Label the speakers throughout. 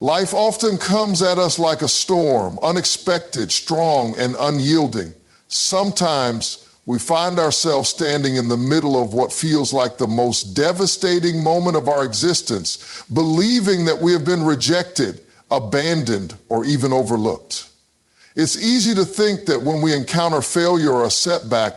Speaker 1: Life often comes at us like a storm, unexpected, strong, and unyielding. Sometimes we find ourselves standing in the middle of what feels like the most devastating moment of our existence, believing that we have been rejected, abandoned, or even overlooked. It's easy to think that when we encounter failure or a setback,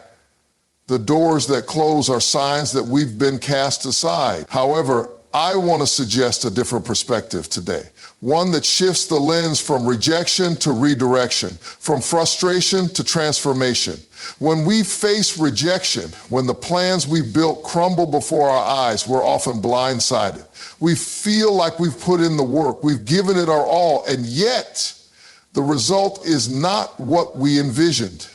Speaker 1: the doors that close are signs that we've been cast aside. However, I want to suggest a different perspective today, one that shifts the lens from rejection to redirection, from frustration to transformation. When we face rejection, when the plans we've built crumble before our eyes, we're often blindsided. We feel like we've put in the work, we've given it our all, and yet the result is not what we envisioned.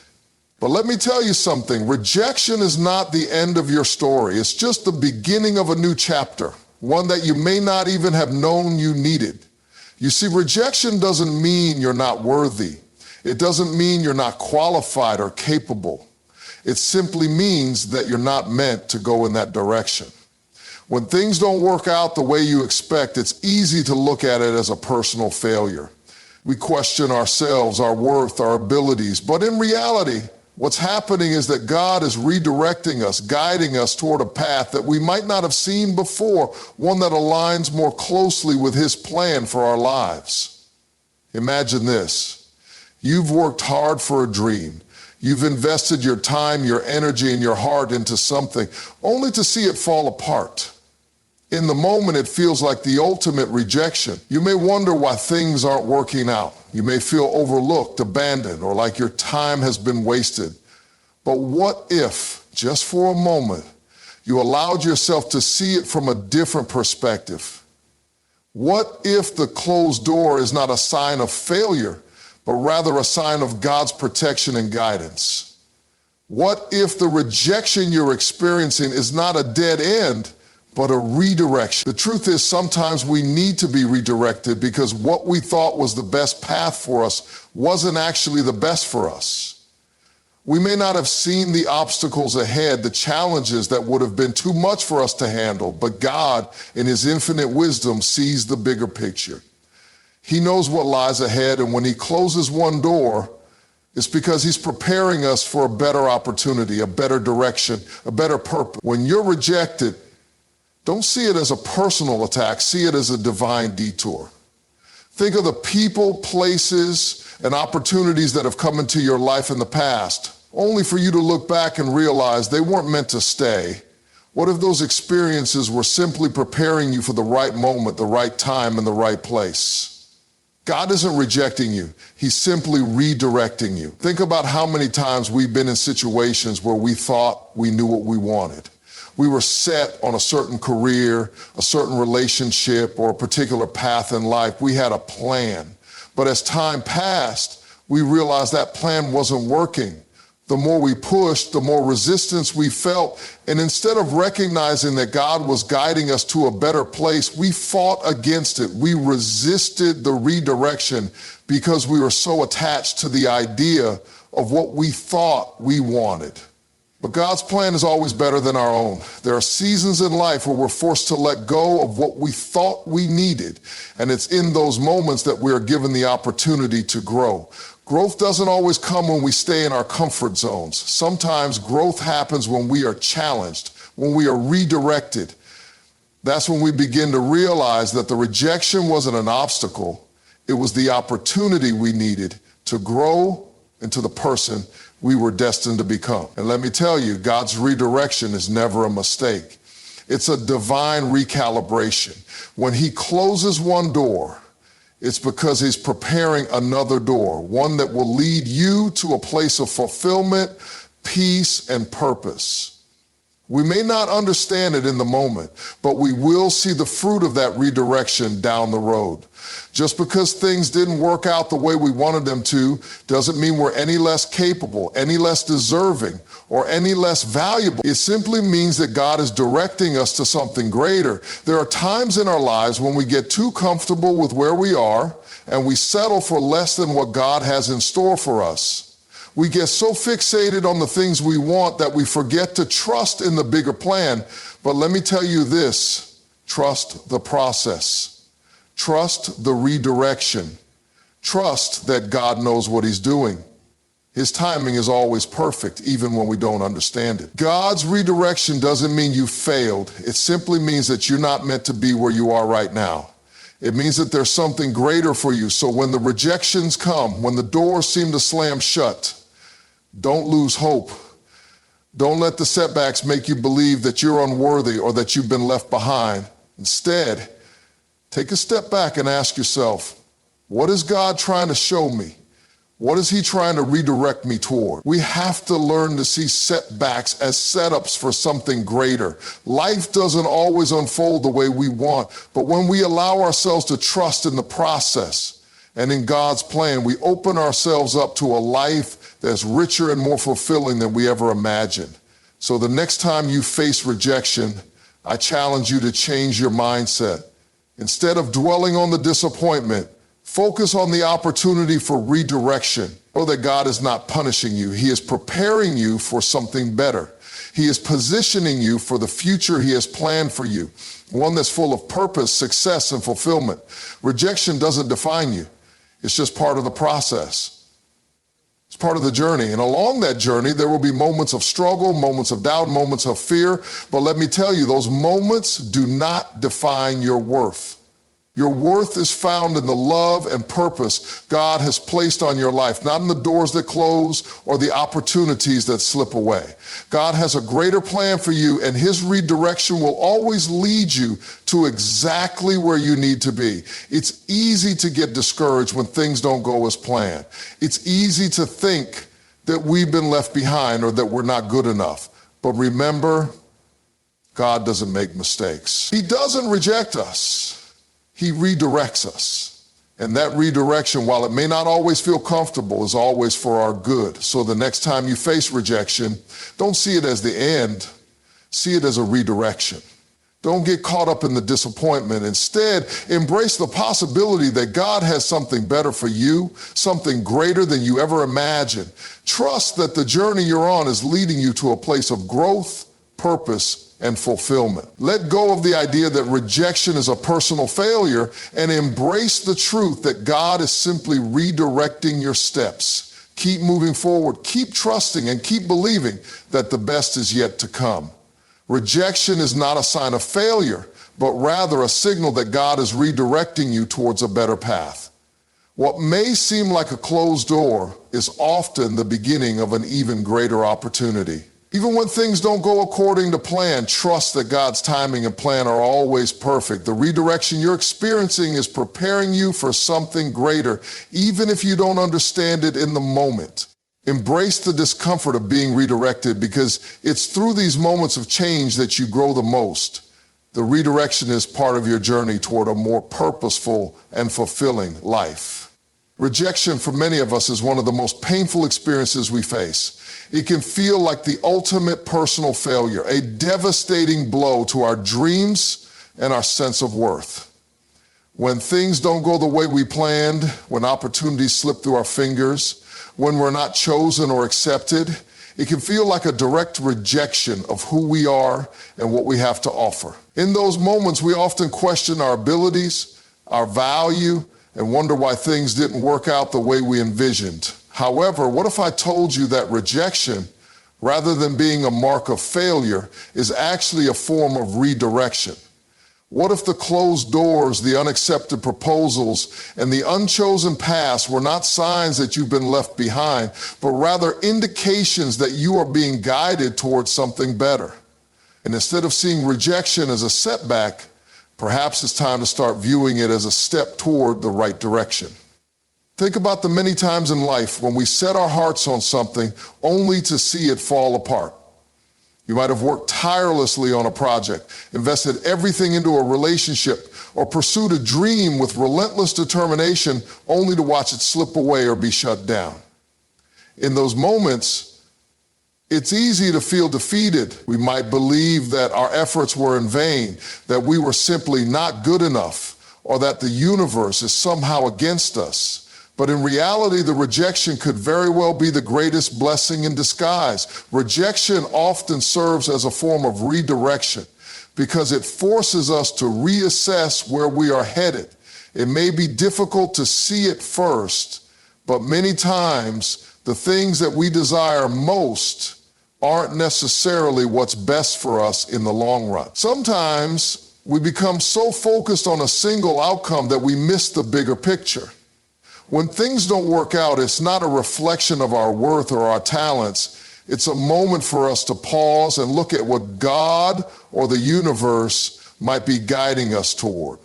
Speaker 1: But let me tell you something, rejection is not the end of your story. It's just the beginning of a new chapter, one that you may not even have known you needed. You see, rejection doesn't mean you're not worthy. It doesn't mean you're not qualified or capable. It simply means that you're not meant to go in that direction. When things don't work out the way you expect, it's easy to look at it as a personal failure. We question ourselves, our worth, our abilities, but in reality, what's happening is that God is redirecting us, guiding us toward a path that we might not have seen before, one that aligns more closely with His plan for our lives. Imagine this. You've worked hard for a dream. You've invested your time, your energy, and your heart into something, only to see it fall apart. In the moment, it feels like the ultimate rejection. You may wonder why things aren't working out. You may feel overlooked, abandoned, or like your time has been wasted. But what if, just for a moment, you allowed yourself to see it from a different perspective? What if the closed door is not a sign of failure, but rather a sign of God's protection and guidance? What if the rejection you're experiencing is not a dead end, but a redirection? The truth is, sometimes we need to be redirected because what we thought was the best path for us wasn't actually the best for us. We may not have seen the obstacles ahead, the challenges that would have been too much for us to handle, but God, in His infinite wisdom, sees the bigger picture. He knows what lies ahead, and when He closes one door, it's because He's preparing us for a better opportunity, a better direction, a better purpose. When you're rejected, don't see it as a personal attack, see it as a divine detour. Think of the people, places, and opportunities that have come into your life in the past, only for you to look back and realize they weren't meant to stay. What if those experiences were simply preparing you for the right moment, the right time, and the right place? God isn't rejecting you. He's simply redirecting you. Think about how many times we've been in situations where we thought we knew what we wanted. We were set on a certain career, a certain relationship, or a particular path in life. We had a plan. But as time passed, we realized that plan wasn't working. The more we pushed, the more resistance we felt. And instead of recognizing that God was guiding us to a better place, we fought against it. We resisted the redirection because we were so attached to the idea of what we thought we wanted. But God's plan is always better than our own. There are seasons in life where we're forced to let go of what we thought we needed. And it's in those moments that we are given the opportunity to grow. Growth doesn't always come when we stay in our comfort zones. Sometimes growth happens when we are challenged, when we are redirected. That's when we begin to realize that the rejection wasn't an obstacle. It was the opportunity we needed to grow into the person we were destined to become. And let me tell you, God's redirection is never a mistake. It's a divine recalibration. When He closes one door, it's because He's preparing another door, one that will lead you to a place of fulfillment, peace, and purpose. We may not understand it in the moment, but we will see the fruit of that redirection down the road. Just because things didn't work out the way we wanted them to doesn't mean we're any less capable, any less deserving, or any less valuable. It simply means that God is directing us to something greater. There are times in our lives when we get too comfortable with where we are and we settle for less than what God has in store for us. We get so fixated on the things we want that we forget to trust in the bigger plan. But let me tell you this, trust the process. Trust the redirection. Trust that God knows what he's doing. His timing is always perfect, even when we don't understand it. God's redirection doesn't mean you failed. It simply means that you're not meant to be where you are right now. It means that there's something greater for you. So when the rejections come, when the doors seem to slam shut, don't lose hope. Don't let the setbacks make you believe that you're unworthy or that you've been left behind. Instead, take a step back and ask yourself, what is God trying to show me? What is he trying to redirect me toward? We have to learn to see setbacks as setups for something greater. Life doesn't always unfold the way we want, but when we allow ourselves to trust in the process and in God's plan, we open ourselves up to a life that's richer and more fulfilling than we ever imagined. So the next time you face rejection, I challenge you to change your mindset. Instead of dwelling on the disappointment, focus on the opportunity for redirection. Know that God is not punishing you. He is preparing you for something better. He is positioning you for the future he has planned for you, one that's full of purpose, success, and fulfillment. Rejection doesn't define you. It's just part of the process. It's part of the journey. And along that journey, there will be moments of struggle, moments of doubt, moments of fear. But let me tell you, those moments do not define your worth. Your worth is found in the love and purpose God has placed on your life, not in the doors that close or the opportunities that slip away. God has a greater plan for you, and his redirection will always lead you to exactly where you need to be. It's easy to get discouraged when things don't go as planned. It's easy to think that we've been left behind or that we're not good enough. But remember, God doesn't make mistakes. He doesn't reject us. He redirects us. And that redirection, while it may not always feel comfortable, is always for our good. So the next time you face rejection, don't see it as the end. See it as a redirection. Don't get caught up in the disappointment. Instead, embrace the possibility that God has something better for you, something greater than you ever imagined. Trust that the journey you're on is leading you to a place of growth, purpose, and fulfillment. Let go of the idea that rejection is a personal failure and embrace the truth that God is simply redirecting your steps. Keep moving forward, keep trusting, and keep believing that the best is yet to come. Rejection is not a sign of failure, but rather a signal that God is redirecting you towards a better path. What may seem like a closed door is often the beginning of an even greater opportunity. Even when things don't go according to plan, trust that God's timing and plan are always perfect. The redirection you're experiencing is preparing you for something greater, even if you don't understand it in the moment. Embrace the discomfort of being redirected, because it's through these moments of change that you grow the most. The redirection is part of your journey toward a more purposeful and fulfilling life. Rejection for many of us is one of the most painful experiences we face. It can feel like the ultimate personal failure, a devastating blow to our dreams and our sense of worth. When things don't go the way we planned, when opportunities slip through our fingers, when we're not chosen or accepted, it can feel like a direct rejection of who we are and what we have to offer. In those moments, we often question our abilities, our value, and wonder why things didn't work out the way we envisioned. However, what if I told you that rejection, rather than being a mark of failure, is actually a form of redirection? What if the closed doors, the unaccepted proposals, and the unchosen past were not signs that you've been left behind, but rather indications that you are being guided towards something better? And instead of seeing rejection as a setback, perhaps it's time to start viewing it as a step toward the right direction. Think about the many times in life when we set our hearts on something only to see it fall apart. You might have worked tirelessly on a project, invested everything into a relationship, or pursued a dream with relentless determination only to watch it slip away or be shut down. In those moments, it's easy to feel defeated. We might believe that our efforts were in vain, that we were simply not good enough, or that the universe is somehow against us. But in reality, the rejection could very well be the greatest blessing in disguise. Rejection often serves as a form of redirection because it forces us to reassess where we are headed. It may be difficult to see it first, but many times the things that we desire most aren't necessarily what's best for us in the long run. Sometimes we become so focused on a single outcome that we miss the bigger picture. When things don't work out, it's not a reflection of our worth or our talents. It's a moment for us to pause and look at what God or the universe might be guiding us toward.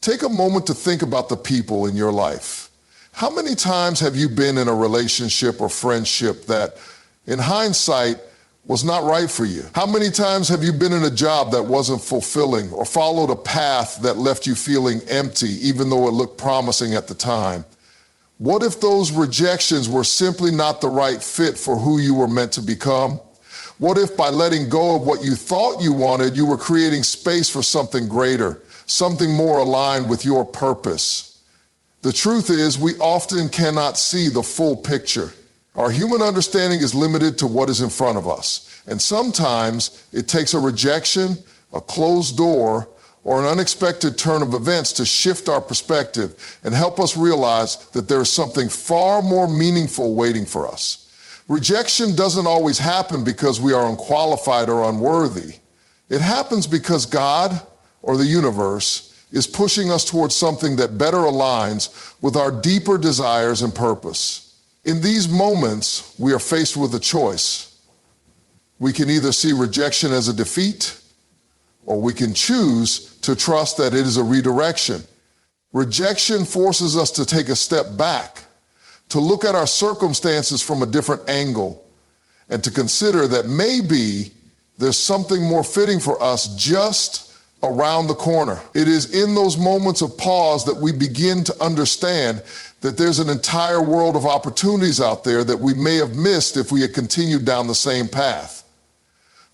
Speaker 1: Take a moment to think about the people in your life. How many times have you been in a relationship or friendship that, in hindsight, was not right for you? How many times have you been in a job that wasn't fulfilling or followed a path that left you feeling empty, even though it looked promising at the time? What if those rejections were simply not the right fit for who you were meant to become? What if by letting go of what you thought you wanted, you were creating space for something greater, something more aligned with your purpose? The truth is, we often cannot see the full picture. Our human understanding is limited to what is in front of us. And sometimes it takes a rejection, a closed door, or an unexpected turn of events to shift our perspective and help us realize that there is something far more meaningful waiting for us. Rejection doesn't always happen because we are unqualified or unworthy. It happens because God, or the universe, is pushing us towards something that better aligns with our deeper desires and purpose. In these moments, we are faced with a choice. We can either see rejection as a defeat, or we can choose to trust that it is a redirection. Rejection forces us to take a step back, to look at our circumstances from a different angle, and to consider that maybe there's something more fitting for us just around the corner. It is in those moments of pause that we begin to understand that there's an entire world of opportunities out there that we may have missed if we had continued down the same path.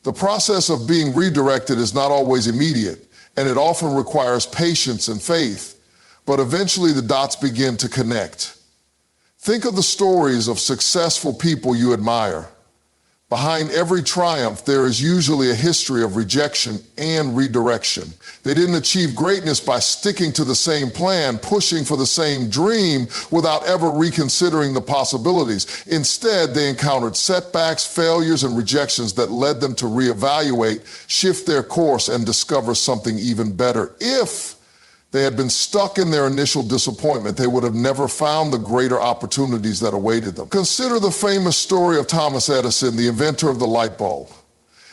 Speaker 1: The process of being redirected is not always immediate, and it often requires patience and faith, but eventually the dots begin to connect. Think of the stories of successful people you admire. Behind every triumph, there is usually a history of rejection and redirection. They didn't achieve greatness by sticking to the same plan, pushing for the same dream without ever reconsidering the possibilities. Instead, they encountered setbacks, failures, and rejections that led them to reevaluate, shift their course, and discover something even better. If they had been stuck in their initial disappointment, they would have never found the greater opportunities that awaited them. Consider the famous story of Thomas Edison, the inventor of the light bulb.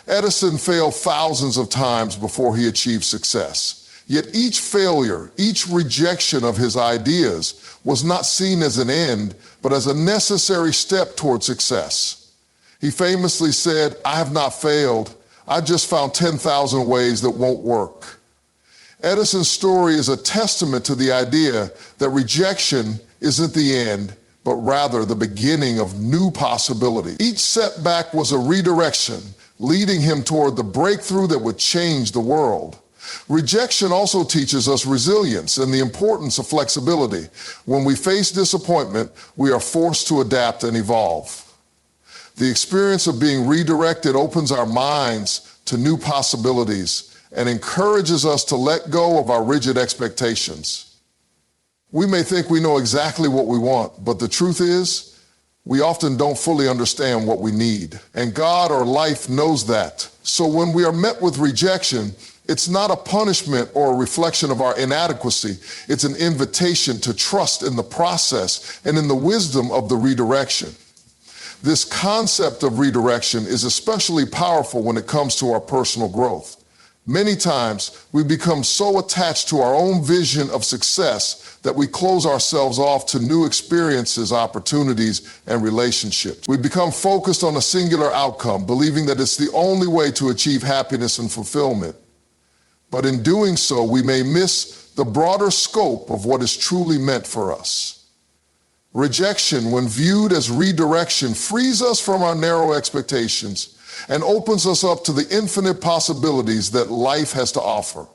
Speaker 1: Edison failed thousands of times before he achieved success. Yet each failure, each rejection of his ideas was not seen as an end, but as a necessary step toward success. He famously said, "I have not failed. I just found 10,000 ways that won't work." Edison's story is a testament to the idea that rejection isn't the end, but rather the beginning of new possibilities. Each setback was a redirection, leading him toward the breakthrough that would change the world. Rejection also teaches us resilience and the importance of flexibility. When we face disappointment, we are forced to adapt and evolve. The experience of being redirected opens our minds to new possibilities and encourages us to let go of our rigid expectations. We may think we know exactly what we want, but the truth is, we often don't fully understand what we need. And God or life knows that. So when we are met with rejection, it's not a punishment or a reflection of our inadequacy. It's an invitation to trust in the process and in the wisdom of the redirection. This concept of redirection is especially powerful when it comes to our personal growth. Many times, we become so attached to our own vision of success that we close ourselves off to new experiences, opportunities, and relationships. We become focused on a singular outcome, believing that it's the only way to achieve happiness and fulfillment. But in doing so, we may miss the broader scope of what is truly meant for us. Rejection, when viewed as redirection, frees us from our narrow expectations and opens us up to the infinite possibilities that life has to offer.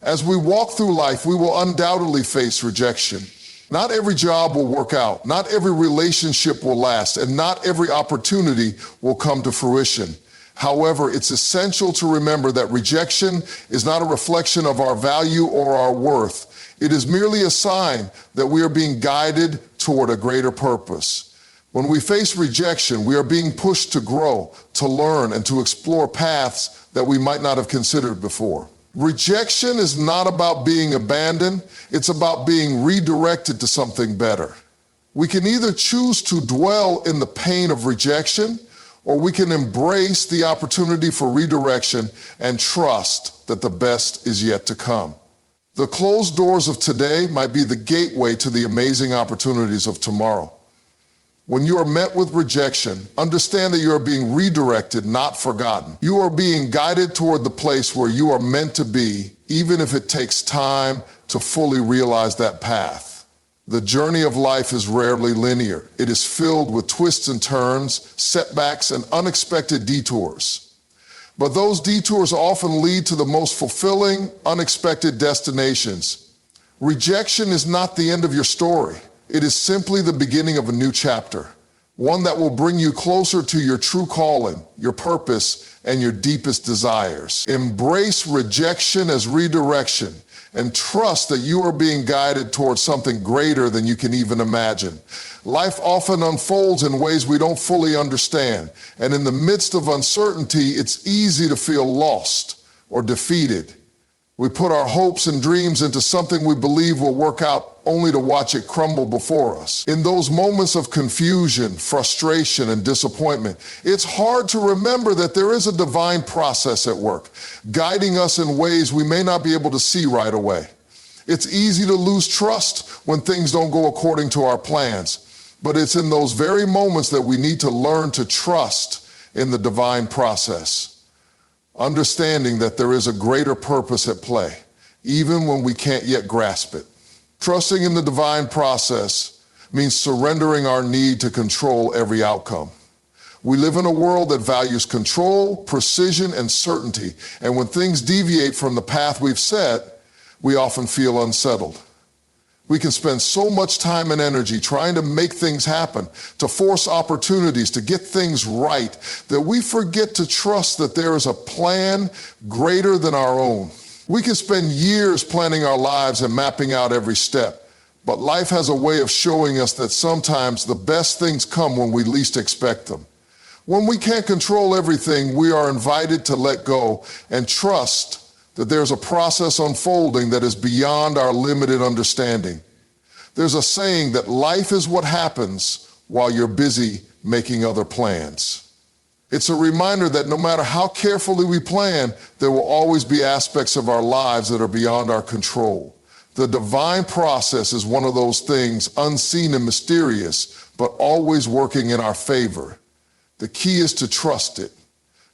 Speaker 1: As we walk through life, we will undoubtedly face rejection. Not every job will work out, not every relationship will last, and not every opportunity will come to fruition. However, it's essential to remember that rejection is not a reflection of our value or our worth. It is merely a sign that we are being guided toward a greater purpose. When we face rejection, we are being pushed to grow, to learn, and to explore paths that we might not have considered before. Rejection is not about being abandoned, it's about being redirected to something better. We can either choose to dwell in the pain of rejection, or we can embrace the opportunity for redirection and trust that the best is yet to come. The closed doors of today might be the gateway to the amazing opportunities of tomorrow. When you are met with rejection, understand that you are being redirected, not forgotten. You are being guided toward the place where you are meant to be, even if it takes time to fully realize that path. The journey of life is rarely linear. It is filled with twists and turns, setbacks, and unexpected detours. But those detours often lead to the most fulfilling, unexpected destinations. Rejection is not the end of your story. It is simply the beginning of a new chapter, one that will bring you closer to your true calling, your purpose, and your deepest desires. Embrace rejection as redirection and trust that you are being guided towards something greater than you can even imagine. Life often unfolds in ways we don't fully understand, and in the midst of uncertainty, it's easy to feel lost or defeated. We put our hopes and dreams into something we believe will work out only to watch it crumble before us. In those moments of confusion, frustration, and disappointment, it's hard to remember that there is a divine process at work, guiding us in ways we may not be able to see right away. It's easy to lose trust when things don't go according to our plans, but it's in those very moments that we need to learn to trust in the divine process. Understanding that there is a greater purpose at play, even when we can't yet grasp it. Trusting in the divine process means surrendering our need to control every outcome. We live in a world that values control, precision, and certainty, and when things deviate from the path we've set, we often feel unsettled. We can spend so much time and energy trying to make things happen, to force opportunities, to get things right, that we forget to trust that there is a plan greater than our own. We can spend years planning our lives and mapping out every step, but life has a way of showing us that sometimes the best things come when we least expect them. When we can't control everything, we are invited to let go and trust that there's a process unfolding that is beyond our limited understanding. There's a saying that life is what happens while you're busy making other plans. It's a reminder that no matter how carefully we plan, there will always be aspects of our lives that are beyond our control. The divine process is one of those things, unseen and mysterious, but always working in our favor. The key is to trust it,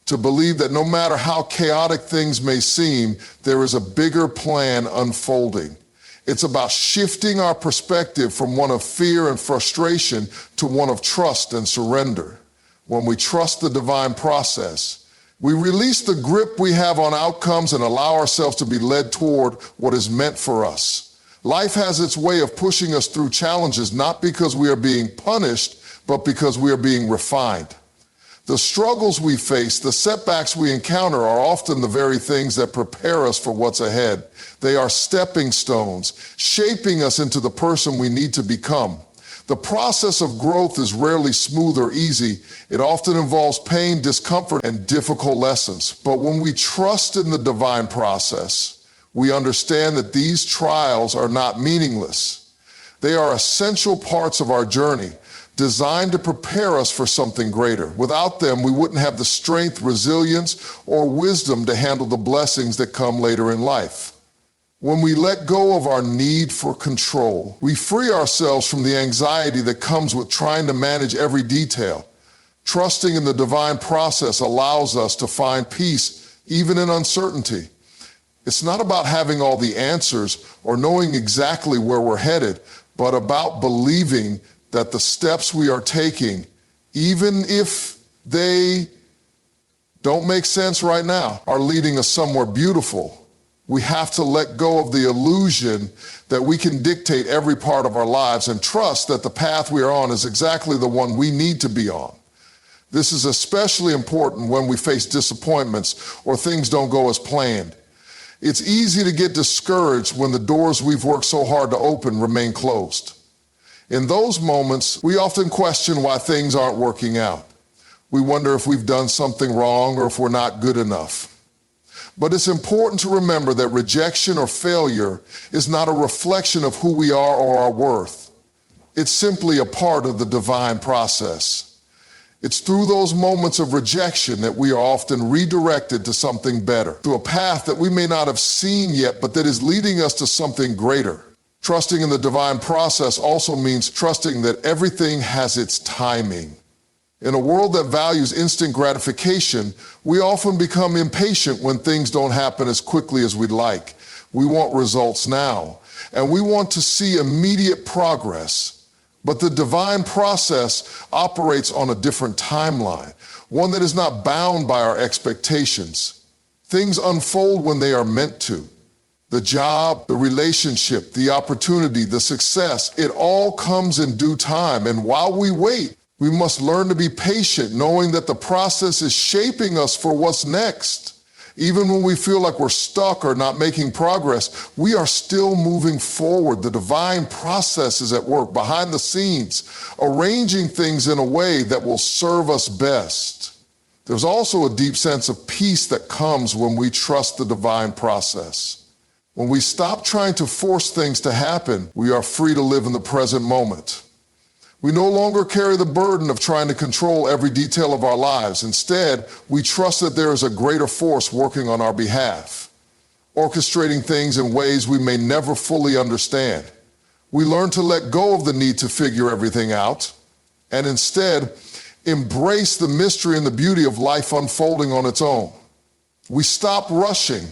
Speaker 1: to believe that no matter how chaotic things may seem, there is a bigger plan unfolding. It's about shifting our perspective from one of fear and frustration to one of trust and surrender. When we trust the divine process, we release the grip we have on outcomes and allow ourselves to be led toward what is meant for us. Life has its way of pushing us through challenges, not because we are being punished, but because we are being refined. The struggles we face, the setbacks we encounter are often the very things that prepare us for what's ahead. They are stepping stones, shaping us into the person we need to become. The process of growth is rarely smooth or easy. It often involves pain, discomfort, and difficult lessons. But when we trust in the divine process, we understand that these trials are not meaningless. They are essential parts of our journey, designed to prepare us for something greater. Without them, we wouldn't have the strength, resilience, or wisdom to handle the blessings that come later in life. When we let go of our need for control, we free ourselves from the anxiety that comes with trying to manage every detail. Trusting in the divine process allows us to find peace even in uncertainty. It's not about having all the answers or knowing exactly where we're headed, but about believing that the steps we are taking, even if they don't make sense right now, are leading us somewhere beautiful. We have to let go of the illusion that we can dictate every part of our lives and trust that the path we are on is exactly the one we need to be on. This is especially important when we face disappointments or things don't go as planned. It's easy to get discouraged when the doors we've worked so hard to open remain closed. In those moments, we often question why things aren't working out. We wonder if we've done something wrong or if we're not good enough. But it's important to remember that rejection or failure is not a reflection of who we are or our worth. It's simply a part of the divine process. It's through those moments of rejection that we are often redirected to something better, to a path that we may not have seen yet, but that is leading us to something greater. Trusting in the divine process also means trusting that everything has its timing. In a world that values instant gratification, we often become impatient when things don't happen as quickly as we'd like. We want results now, and we want to see immediate progress. But the divine process operates on a different timeline, one that is not bound by our expectations. Things unfold when they are meant to. The job, the relationship, the opportunity, the success, it all comes in due time. And while we wait, we must learn to be patient, knowing that the process is shaping us for what's next. Even when we feel like we're stuck or not making progress, we are still moving forward. The divine process is at work behind the scenes, arranging things in a way that will serve us best. There's also a deep sense of peace that comes when we trust the divine process. When we stop trying to force things to happen, we are free to live in the present moment. We no longer carry the burden of trying to control every detail of our lives. Instead, we trust that there is a greater force working on our behalf, orchestrating things in ways we may never fully understand. We learn to let go of the need to figure everything out, and instead embrace the mystery and the beauty of life unfolding on its own. We stop rushing,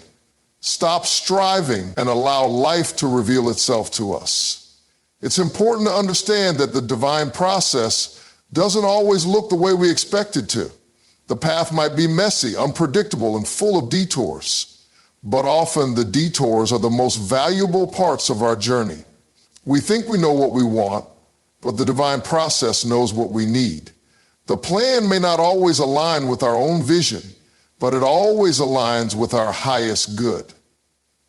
Speaker 1: stop striving, and allow life to reveal itself to us. It's important to understand that the divine process doesn't always look the way we expect it to. The path might be messy, unpredictable, and full of detours. But often the detours are the most valuable parts of our journey. We think we know what we want, but the divine process knows what we need. The plan may not always align with our own vision, but it always aligns with our highest good.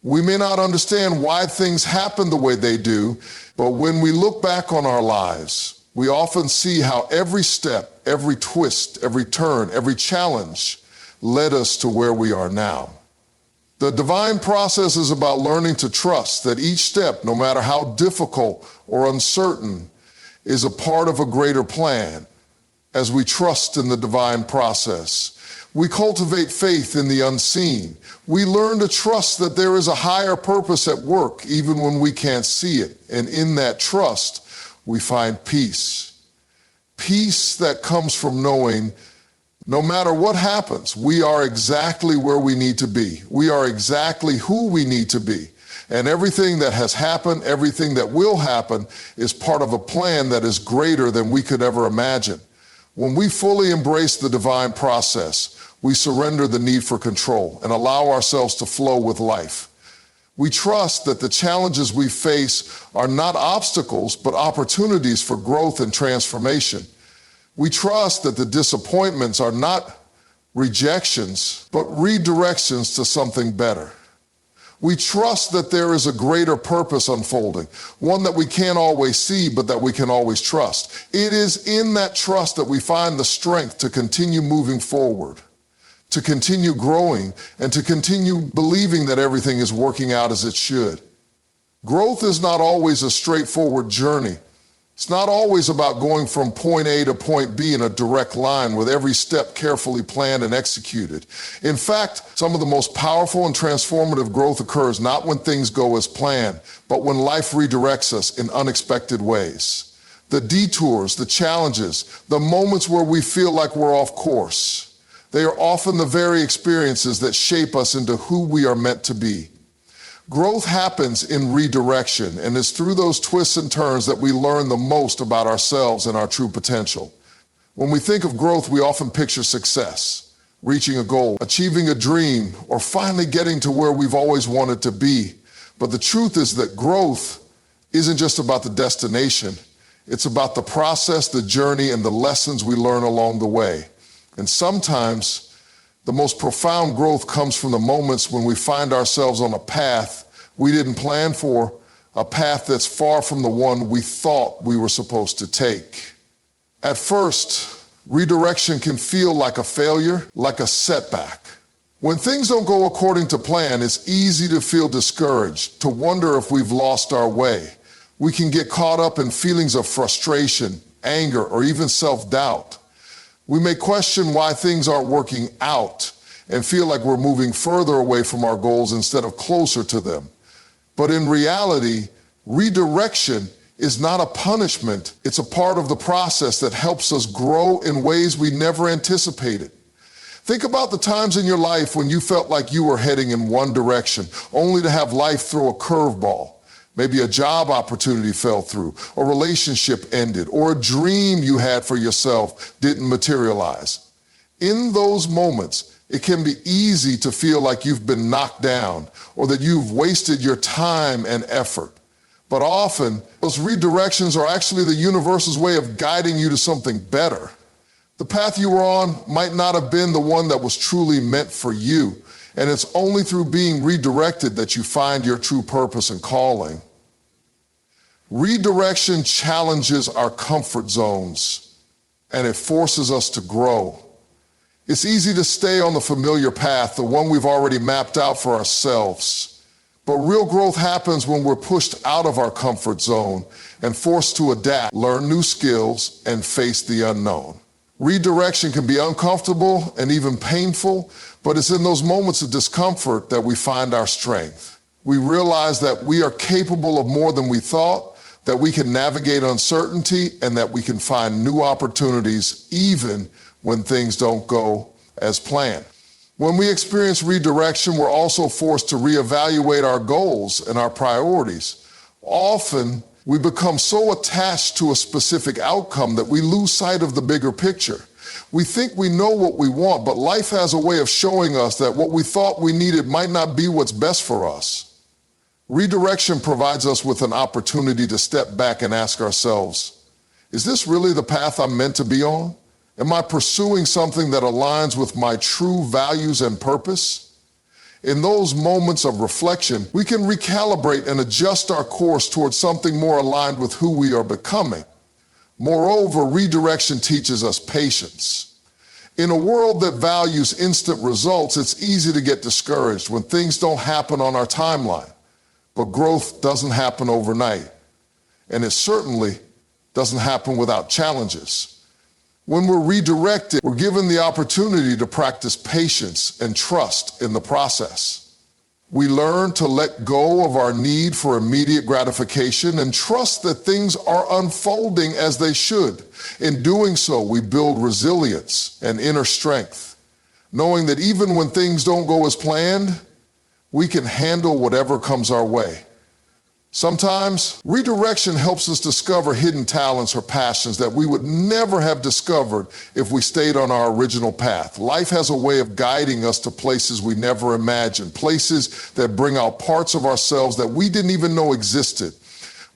Speaker 1: We may not understand why things happen the way they do, but when we look back on our lives, we often see how every step, every twist, every turn, every challenge led us to where we are now. The divine process is about learning to trust that each step, no matter how difficult or uncertain, is a part of a greater plan. As we trust in the divine process, we cultivate faith in the unseen. We learn to trust that there is a higher purpose at work, even when we can't see it. And in that trust, we find peace. Peace that comes from knowing no matter what happens, we are exactly where we need to be. We are exactly who we need to be. And everything that has happened, everything that will happen, is part of a plan that is greater than we could ever imagine. When we fully embrace the divine process, we surrender the need for control and allow ourselves to flow with life. We trust that the challenges we face are not obstacles, but opportunities for growth and transformation. We trust that the disappointments are not rejections, but redirections to something better. We trust that there is a greater purpose unfolding, one that we can't always see, but that we can always trust. It is in that trust that we find the strength to continue moving forward, to continue growing, and to continue believing that everything is working out as it should. Growth is not always a straightforward journey. It's not always about going from point A to point B in a direct line with every step carefully planned and executed. In fact, some of the most powerful and transformative growth occurs not when things go as planned, but when life redirects us in unexpected ways. The detours, the challenges, the moments where we feel like we're off course, they are often the very experiences that shape us into who we are meant to be. Growth happens in redirection, and it's through those twists and turns that we learn the most about ourselves and our true potential. When we think of growth, we often picture success, reaching a goal, achieving a dream, or finally getting to where we've always wanted to be. But the truth is that growth isn't just about the destination. It's about the process, the journey, and the lessons we learn along the way. And sometimes The most profound growth comes from the moments when we find ourselves on a path we didn't plan for, a path that's far from the one we thought we were supposed to take. At first, redirection can feel like a failure, like a setback. When things don't go according to plan, it's easy to feel discouraged, to wonder if we've lost our way. We can get caught up in feelings of frustration, anger, or even self-doubt. We may question why things aren't working out and feel like we're moving further away from our goals instead of closer to them. But in reality, redirection is not a punishment. It's a part of the process that helps us grow in ways we never anticipated. Think about the times in your life when you felt like you were heading in one direction, only to have life throw a curveball. Maybe a job opportunity fell through, a relationship ended, or a dream you had for yourself didn't materialize. In those moments, it can be easy to feel like you've been knocked down or that you've wasted your time and effort. But often, those redirections are actually the universe's way of guiding you to something better. The path you were on might not have been the one that was truly meant for you, and it's only through being redirected that you find your true purpose and calling. Redirection challenges our comfort zones, and it forces us to grow. It's easy to stay on the familiar path, the one we've already mapped out for ourselves. But real growth happens when we're pushed out of our comfort zone and forced to adapt, learn new skills, and face the unknown. Redirection can be uncomfortable and even painful, but it's in those moments of discomfort that we find our strength. We realize that we are capable of more than we thought, that we can navigate uncertainty, and that we can find new opportunities even when things don't go as planned. When we experience redirection, we're also forced to reevaluate our goals and our priorities. Often, we become so attached to a specific outcome that we lose sight of the bigger picture. We think we know what we want, but life has a way of showing us that what we thought we needed might not be what's best for us. Redirection provides us with an opportunity to step back and ask ourselves, is this really the path I'm meant to be on? Am I pursuing something that aligns with my true values and purpose? In those moments of reflection, we can recalibrate and adjust our course towards something more aligned with who we are becoming. Moreover, redirection teaches us patience. In a world that values instant results, it's easy to get discouraged when things don't happen on our timeline. But growth doesn't happen overnight, and it certainly doesn't happen without challenges. When we're redirected, we're given the opportunity to practice patience and trust in the process. We learn to let go of our need for immediate gratification and trust that things are unfolding as they should. In doing so, we build resilience and inner strength, knowing that even when things don't go as planned, we can handle whatever comes our way. Sometimes, redirection helps us discover hidden talents or passions that we would never have discovered if we stayed on our original path. Life has a way of guiding us to places we never imagined, places that bring out parts of ourselves that we didn't even know existed.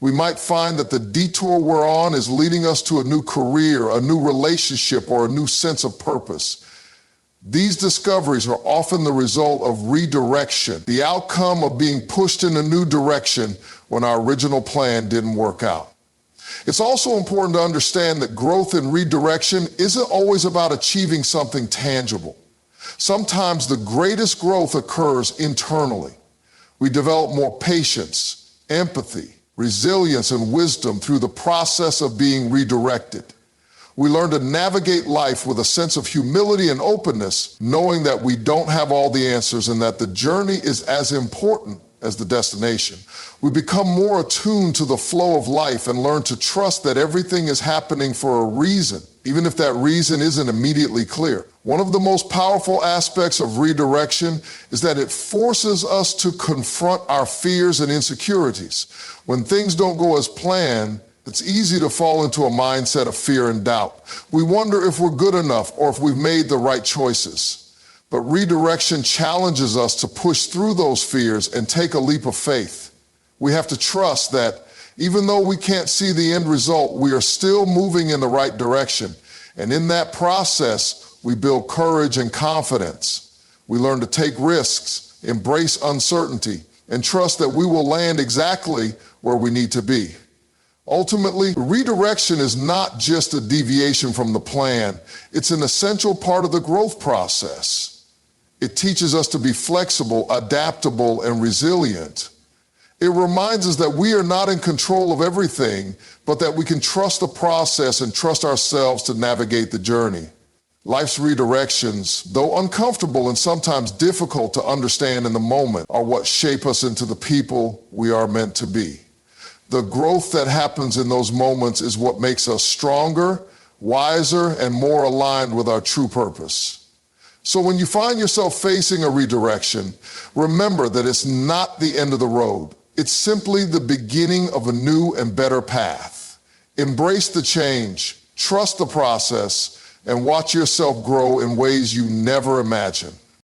Speaker 1: We might find that the detour we're on is leading us to a new career, a new relationship, or a new sense of purpose. These discoveries are often the result of redirection, the outcome of being pushed in a new direction when our original plan didn't work out. It's also important to understand that growth and redirection isn't always about achieving something tangible. Sometimes the greatest growth occurs internally. We develop more patience, empathy, resilience, and wisdom through the process of being redirected. We learn to navigate life with a sense of humility and openness, knowing that we don't have all the answers and that the journey is as important as the destination. We become more attuned to the flow of life and learn to trust that everything is happening for a reason, even if that reason isn't immediately clear. One of the most powerful aspects of redirection is that it forces us to confront our fears and insecurities. When things don't go as planned, it's easy to fall into a mindset of fear and doubt. We wonder if we're good enough or if we've made the right choices. But redirection challenges us to push through those fears and take a leap of faith. We have to trust that even though we can't see the end result, we are still moving in the right direction. And in that process, We build courage and confidence. We learn to take risks, embrace uncertainty, and trust that we will land exactly where we need to be. Ultimately, redirection is not just a deviation from the plan. It's an essential part of the growth process. It teaches us to be flexible, adaptable, and resilient. It reminds us that we are not in control of everything, but that we can trust the process and trust ourselves to navigate the journey. Life's redirections, though uncomfortable and sometimes difficult to understand in the moment, are what shape us into the people we are meant to be. The growth that happens in those moments is what makes us stronger, wiser, and more aligned with our true purpose. So when you find yourself facing a redirection, remember that it's not the end of the road. It's simply the beginning of a new and better path. Embrace the change, trust the process, and watch yourself grow in ways you never imagined.